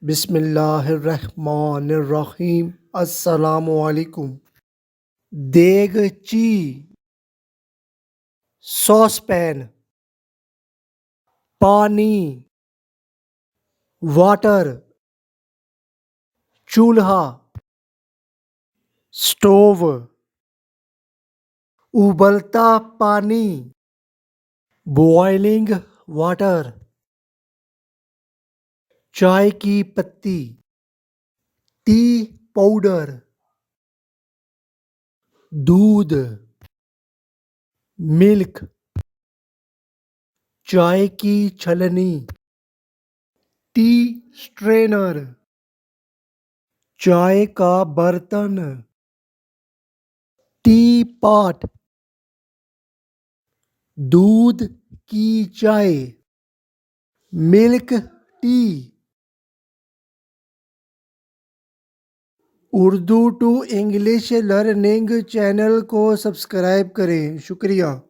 बिस्मिल्लाहिर्रहमानिर्रहीम। अस्सलामुअलैकुम। देगची, सॉसपैन, पानी, वाटर, चूल्हा, स्टोव, उबलता पानी, बॉइलिंग वाटर, चाय की पत्ती, टी पाउडर, दूध, मिल्क, चाय की छलनी, टी स्ट्रेनर, चाय का बर्तन, टी पॉट, दूध की चाय, milk tea. Urdu to English learning channel को सब्सक्राइब करें। शुक्रिया।